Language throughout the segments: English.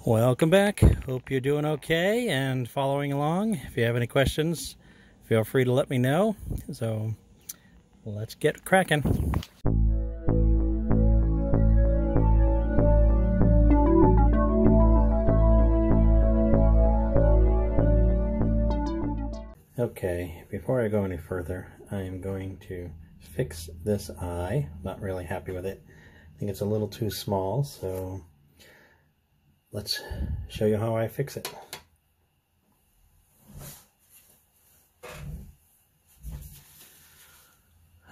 Welcome back. Hope you're doing okay and following along. If you have any questions, feel free to let me know. So let's get cracking. Okay, before I go any further, I am going to fix this eye. I'm not really happy with it. I think it's a little too small, so let's show you how I fix it.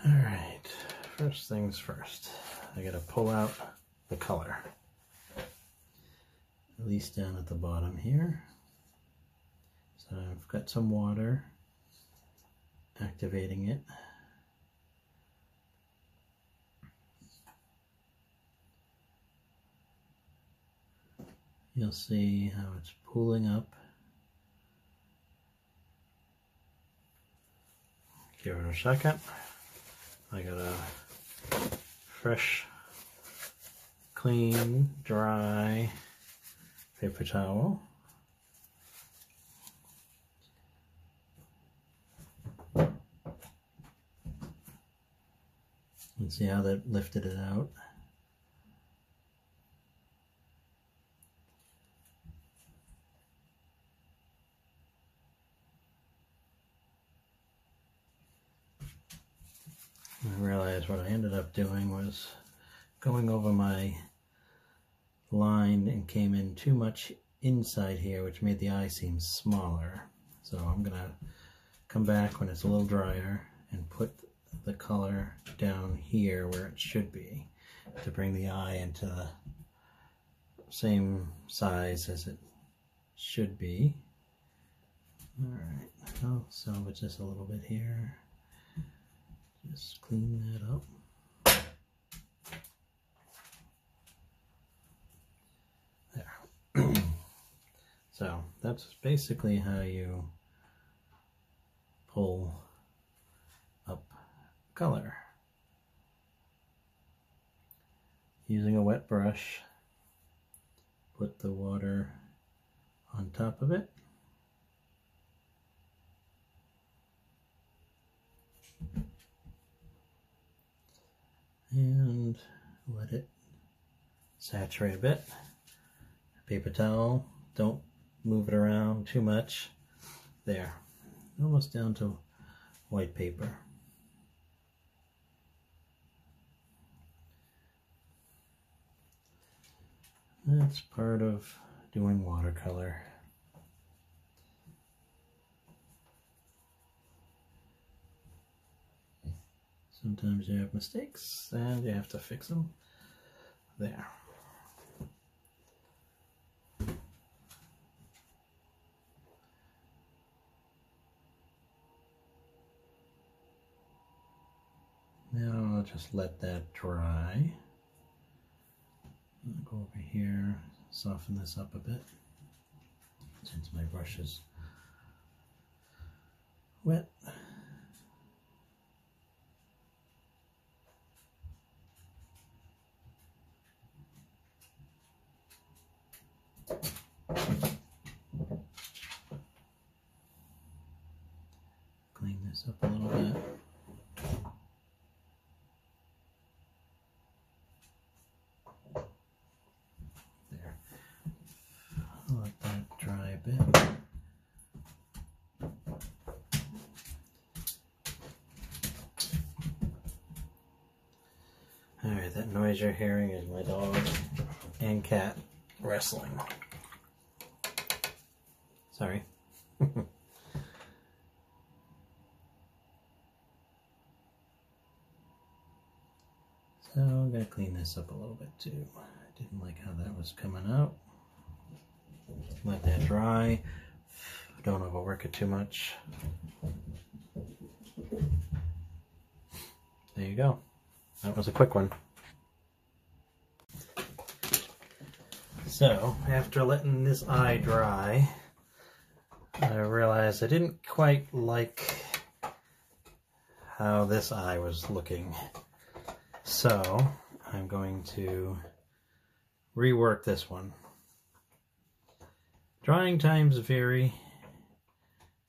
Alright, first things first. I gotta pull out the color. At least down at the bottom here. So I've got some water activating it. You'll see how it's pooling up. Give it a second. I got a fresh, clean, dry paper towel. You can see how that lifted it out. I realized what I ended up doing was going over my line and came in too much inside here, which made the eye seem smaller. So I'm gonna come back when it's a little drier and put the color down here where it should be to bring the eye into the same size as it should be. Alright, I'll salvage this a little bit here. Just clean that up. There. So that's basically how you pull up color. Using a wet brush, put the water on top of it. And let it saturate a bit. Paper towel, don't move it around too much. There, almost down to white paper. That's part of doing watercolor. Sometimes you have mistakes and you have to fix them. There. Now I'll just let that dry. I'll go over here, soften this up a bit, since my brush is wet. Clean this up a little bit. There. I'll let that dry a bit. Alright, that noise you're hearing is my dog and cat wrestling. Sorry. So I'm going to clean this up a little bit too. I didn't like how that was coming out. Let that dry. Don't overwork it too much. There you go. That was a quick one. So, after letting this eye dry, I realized I didn't quite like how this eye was looking. So I'm going to rework this one. Drying times vary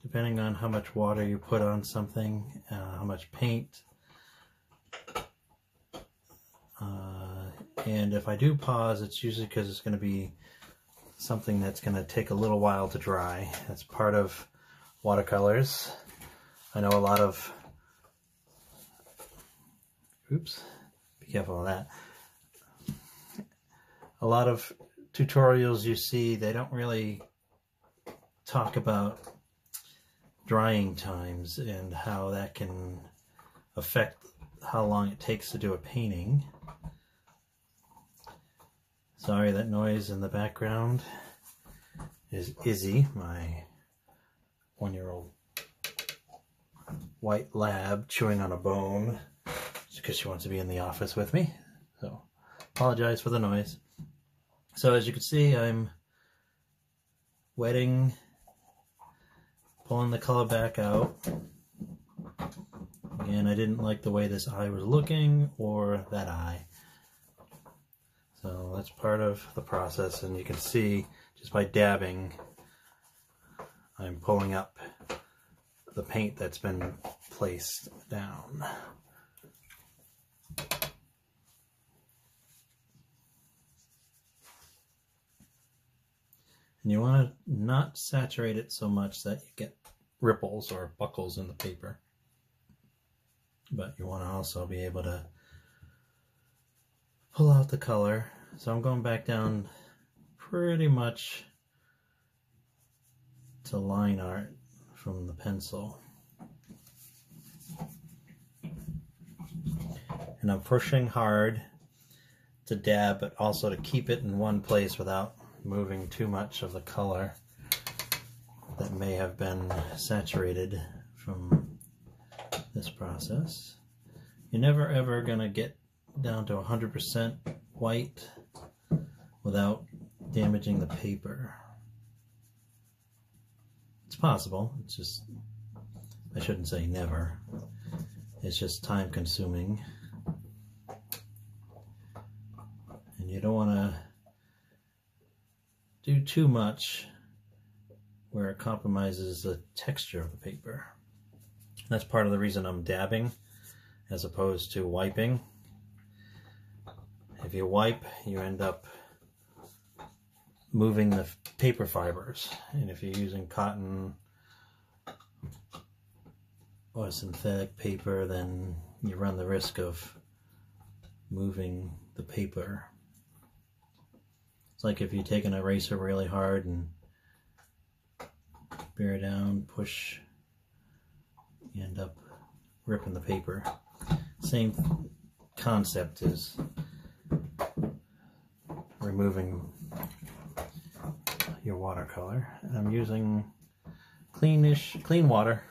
depending on how much water you put on something, how much paint. And if I do pause, it's usually because it's going to be something that's going to take a little while to dry. That's part of watercolors. I know a lot of, oops, be careful of that. A lot of tutorials you see, they don't really talk about drying times and how that can affect how long it takes to do a painting. Sorry, that noise in the background is Izzy, my 1-year-old white lab, chewing on a bone just because she wants to be in the office with me. So, apologize for the noise. So as you can see, I'm wetting, pulling the color back out. Again, I didn't like the way this eye was looking, or that eye. So that's part of the process, and you can see just by dabbing, I'm pulling up the paint that's been placed down. And you want to not saturate it so much that you get ripples or buckles in the paper. But you want to also be able to pull out the color. So I'm going back down pretty much to line art from the pencil. And I'm pushing hard to dab, but also to keep it in one place without moving too much of the color that may have been saturated from this process. You're never ever gonna get down to 100% white without damaging the paper. It's possible, it's just, I shouldn't say never, it's just time consuming. And you don't want to do too much where it compromises the texture of the paper. That's part of the reason I'm dabbing as opposed to wiping. If you wipe, you end up moving the paper fibers, and if you're using cotton or synthetic paper, then you run the risk of moving the paper. It's like if you take an eraser really hard and bear down, push, you end up ripping the paper. Same concept as removing your watercolor. And I'm using clean water.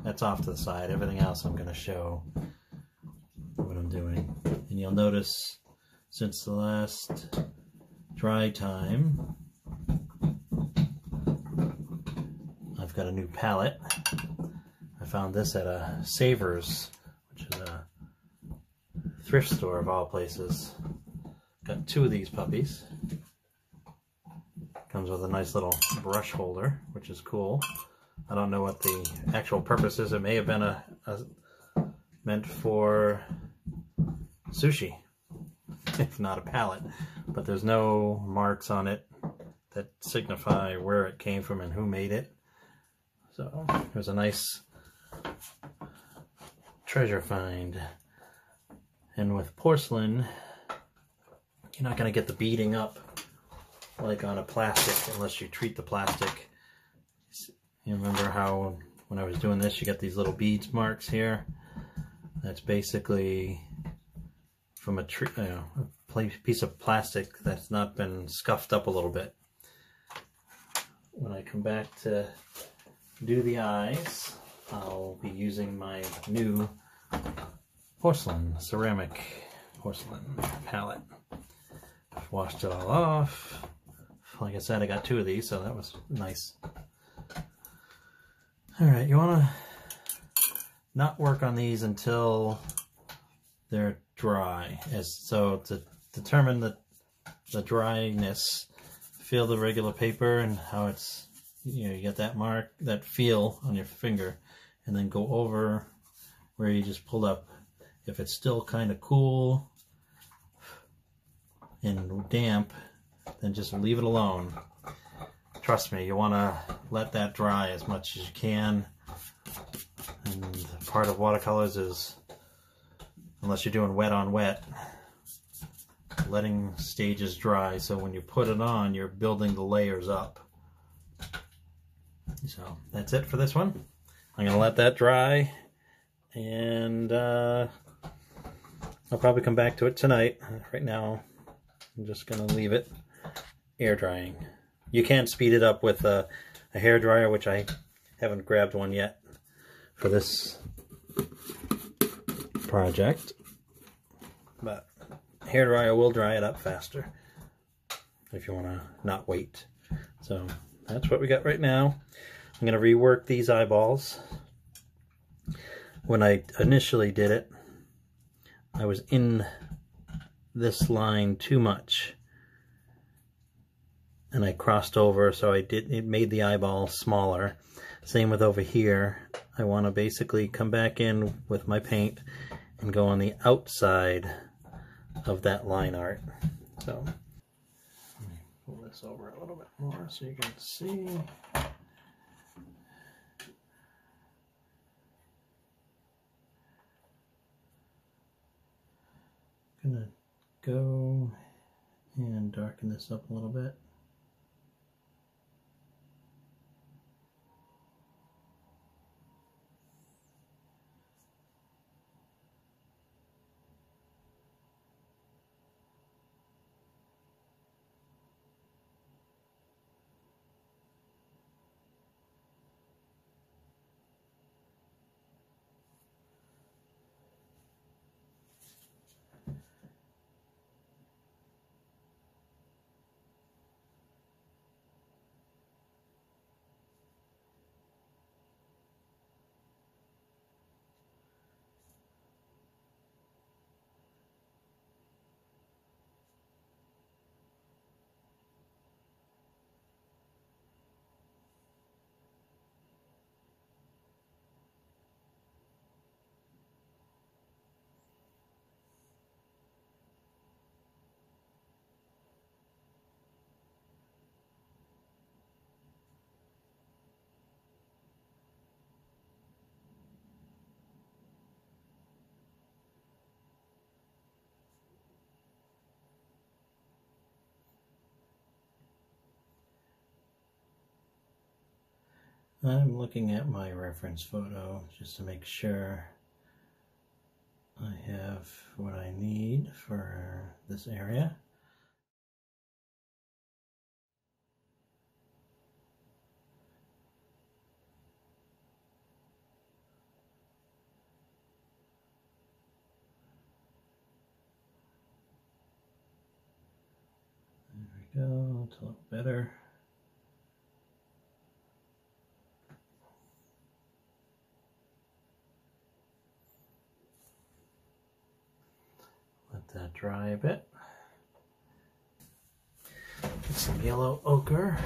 That's off to the side. Everything else I'm going to show what I'm doing. And you'll notice since the last dry time, I've got a new palette. I found this at a Savers, which is a thrift store of all places. Got 2 of these puppies. Comes with a nice little brush holder, which is cool. I don't know what the actual purpose is. It may have been meant for sushi, if not a palette. But there's no marks on it that signify where it came from and who made it. So there's a nice treasure find. And with porcelain, you're not going to get the beading up like on a plastic unless you treat the plastic. You remember how when I was doing this, you get these little beads marks here? That's basically from a piece of plastic that's not been scuffed up a little bit. When I come back to do the eyes, I'll be using my new ceramic porcelain palette. I've washed it all off. Like I said, I got 2 of these, so that was nice. Alright, you want to not work on these until they're dry. So to determine the dryness, feel the regular paper and how it's, you know, you get that mark, that feel on your finger, and then go over where you just pulled up. If it's still kind of cool and damp, then just leave it alone. Trust me, you want to let that dry as much as you can. And part of watercolors is, unless you're doing wet on wet, letting stages dry, so when you put it on, you're building the layers up. So that's it for this one. I'm gonna let that dry, and I'll probably come back to it tonight. Right now I'm just gonna leave it air drying. You can speed it up with a hair dryer, which I haven't grabbed one yet for this project, but hair dryer will dry it up faster if you want to not wait. So that's what we got right now. I'm going to rework these eyeballs. When I initially did it, I was in this line too much, and I crossed over, so it made the eyeball smaller. Same with over here. I want to basically come back in with my paint and go on the outside of that line art. So let me pull this over a little bit more so you can see. I'm gonna go and darken this up a little bit. I'm looking at my reference photo just to make sure I have what I need for this area. There we go, it's a little better. Let that dry a bit. Get some yellow ochre.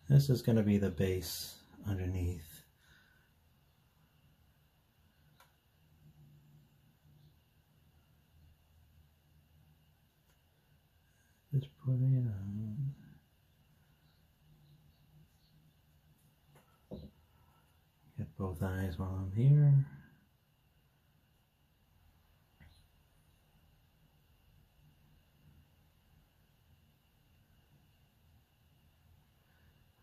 This is going to be the base underneath. Just putting it on. Get both eyes while I'm here.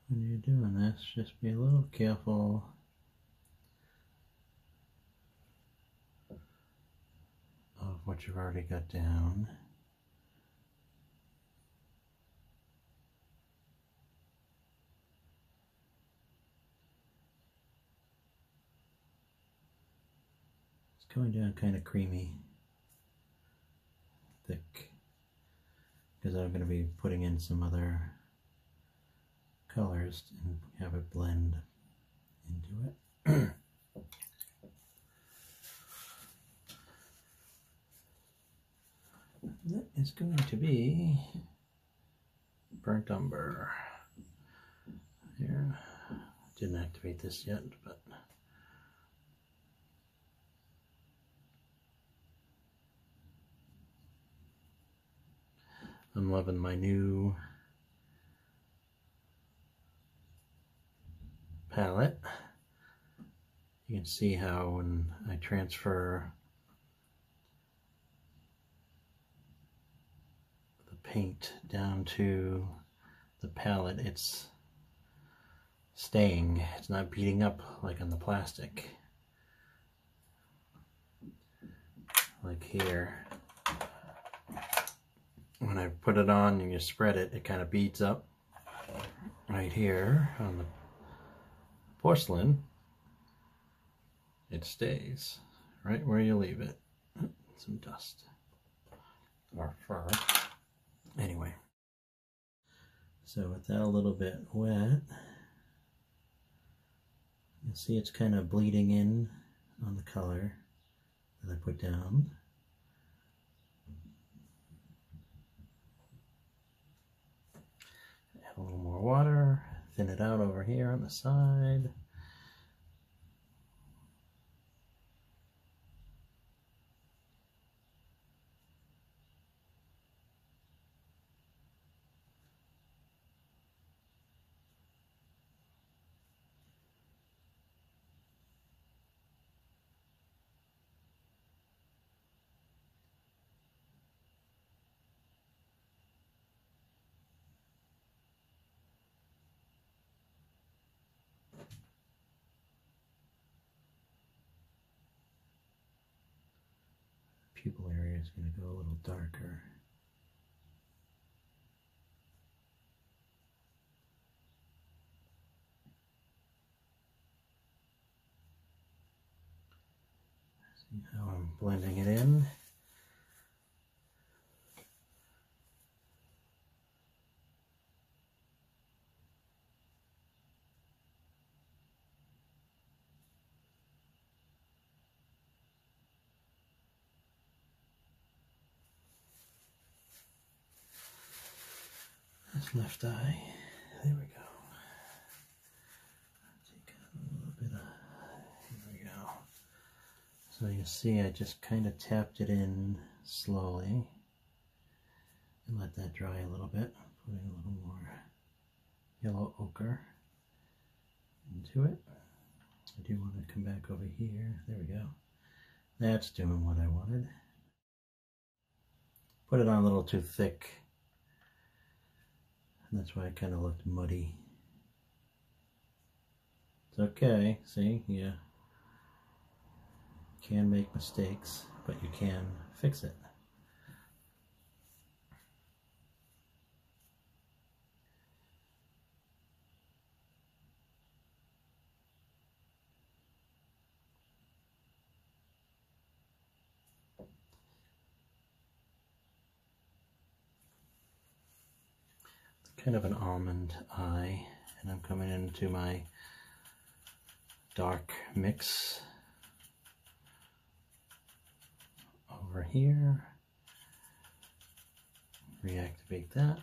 When you're doing this, just be a little careful of what you've already got down. It's going down kind of creamy. thick because I'm going to be putting in some other colors and have it blend into it. That is going to be burnt umber. Here, didn't activate this yet, but I'm loving my new palette. You can see how when I transfer the paint down to the palette, it's staying. It's not beating up like on the plastic. Like here, when I put it on and you spread it, it kind of beads up. Right here on the porcelain, it stays right where you leave it. Some dust or fur. Anyway, so with that a little bit wet, you see it's kind of bleeding in on the color that I put down. Add a little more water, thin it out over here on the side. Pupil area is going to go a little darker. See how I'm blending it in. Left eye. There we go. Take a little bit of. Here we go. So you see, I just kind of tapped it in slowly and let that dry a little bit. Putting a little more yellow ochre into it. I do want to come back over here. There we go. That's doing what I wanted. Put it on a little too thick. That's why it kind of looked muddy. It's okay, see, you can make mistakes, but you can fix it. Kind of an almond eye, and I'm coming into my dark mix over here. Reactivate that.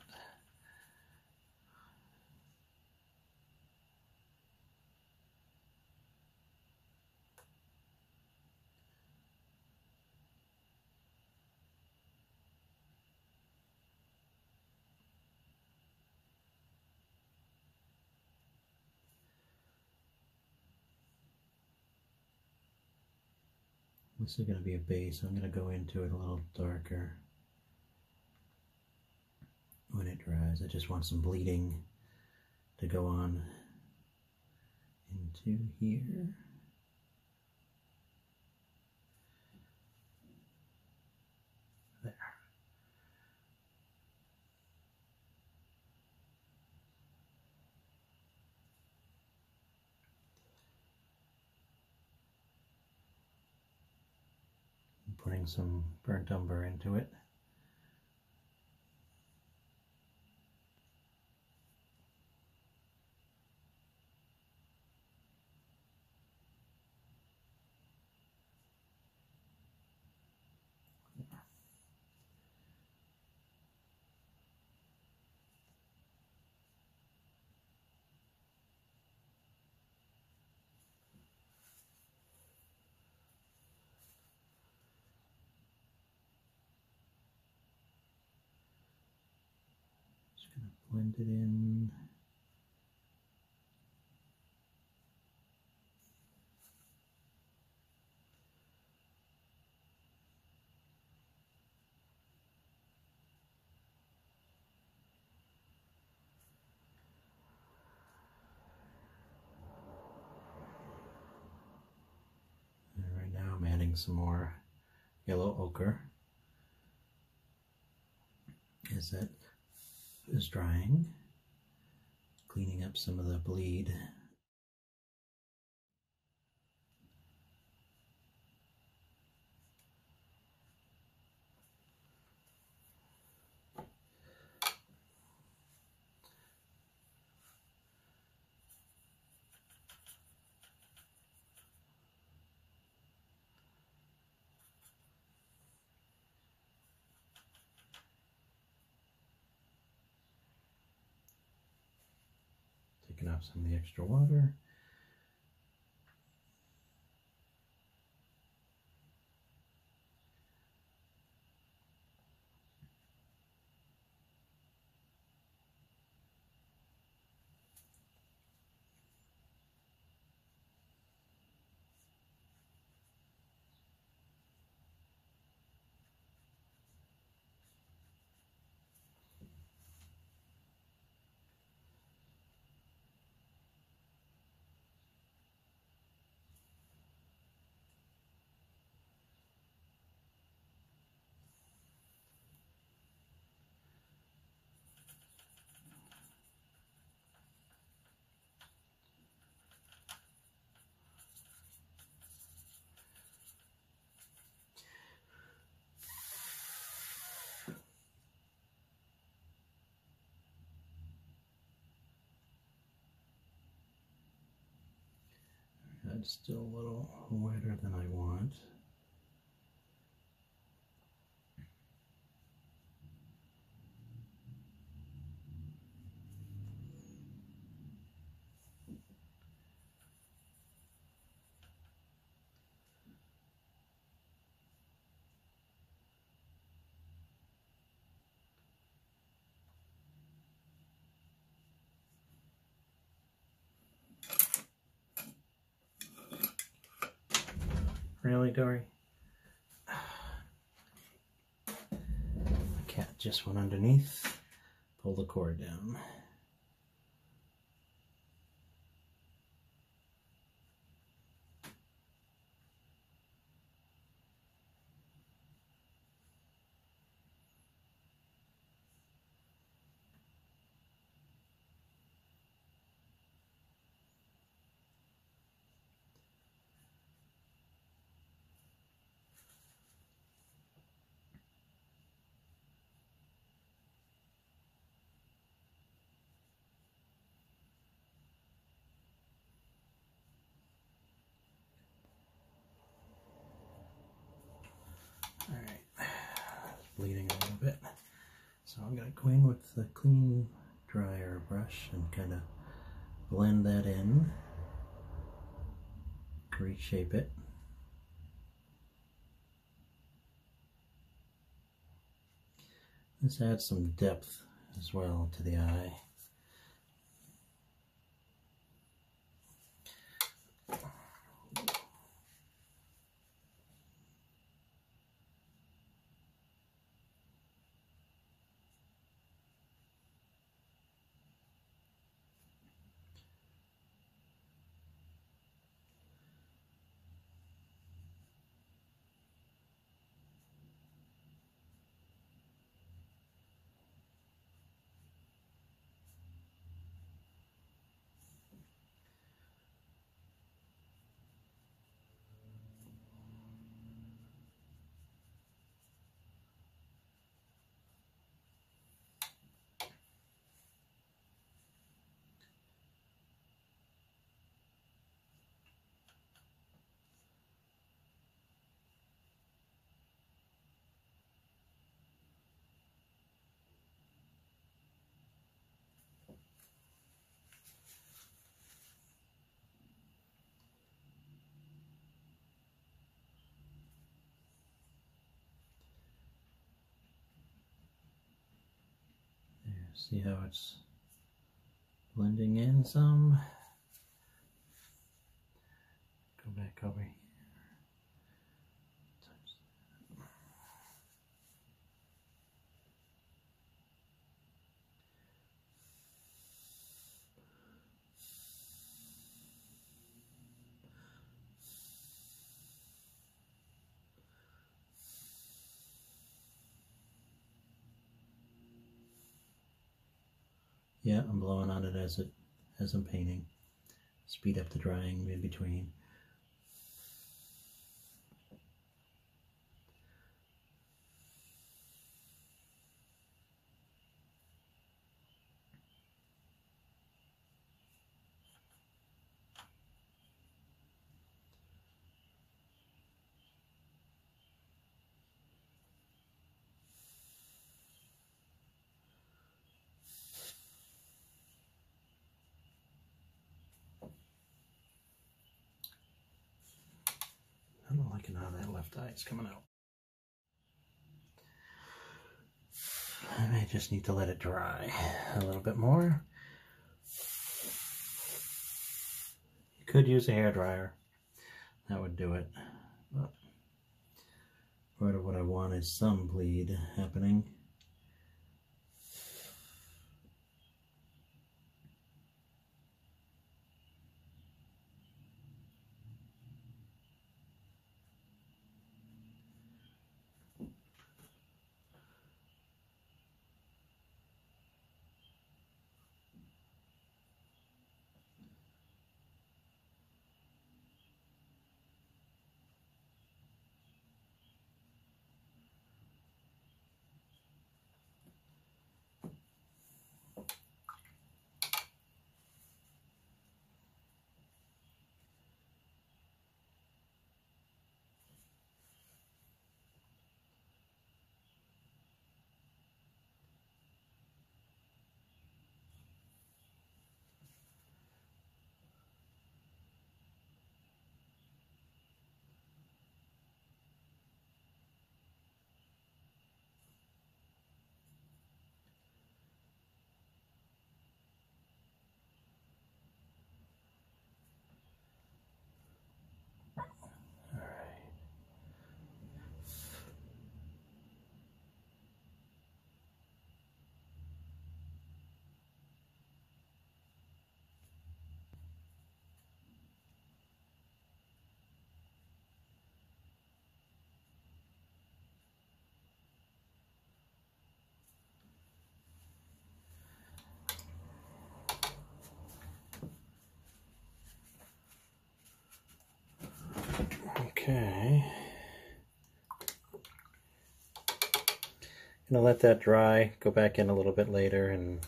This is going to be a base. I'm going to go into it a little darker when it dries. I just want some bleeding to go on into here. There. Putting some burnt umber into it. blend it in. And right now I'm adding some more yellow ochre as that is drying, cleaning up some of the bleed. Taking off some of the extra water. That's still a little wetter than I want. Really, Dory? The cat just went underneath. Pull the cord down. Alright, it's bleeding a little bit. So I'm going to go in with the clean dryer brush and kind of blend that in, reshape it. This adds some depth as well to the eye. See how it's blending in some. Go back over here. Yeah, I'm blowing on it as I'm painting. Speed up the drying in between. I'm not liking how that left eye is coming out. I may just need to let it dry a little bit more. You could use a hairdryer. That would do it. But part of what I want is some bleed happening. Okay. Gonna let that dry, go back in a little bit later and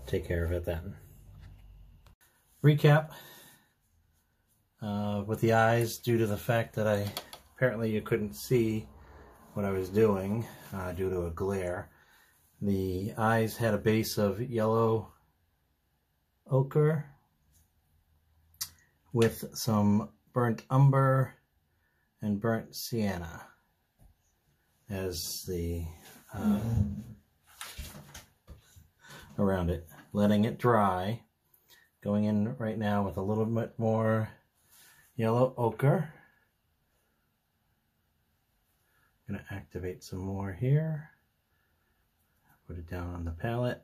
take care of it then. Recap with the eyes, due to the fact that apparently you couldn't see what I was doing due to a glare. The eyes had a base of yellow ochre with some burnt umber and burnt sienna as the around it. Letting it dry, going in right now with a little bit more yellow ochre. I'm going to activate some more here, put it down on the palette.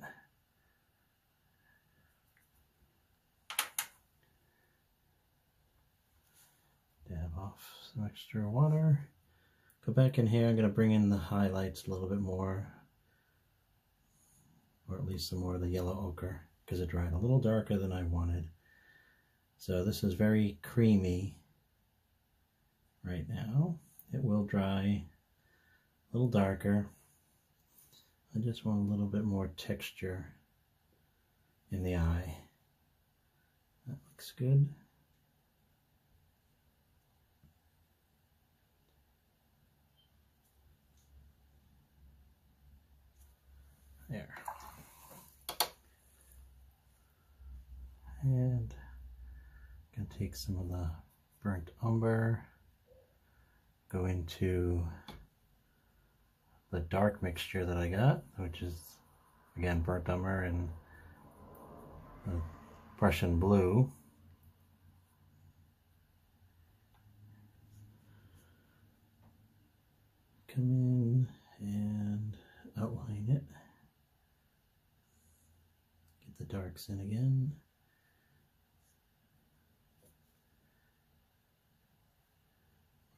Dab off some extra water. Go back in here, I'm going to bring in the highlights a little bit more, or at least some more of the yellow ochre, because it dried a little darker than I wanted. So this is very creamy right now. It will dry a little darker. I just want a little bit more texture in the eye. That looks good. There. And I'm going to take some of the burnt umber, go into the dark mixture that I got, which is again, burnt umber and Prussian blue. Come in and outline it. Get the darks in again.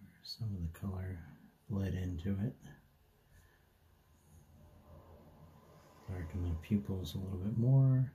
Where some of the color bled into it. Darken my pupils a little bit more.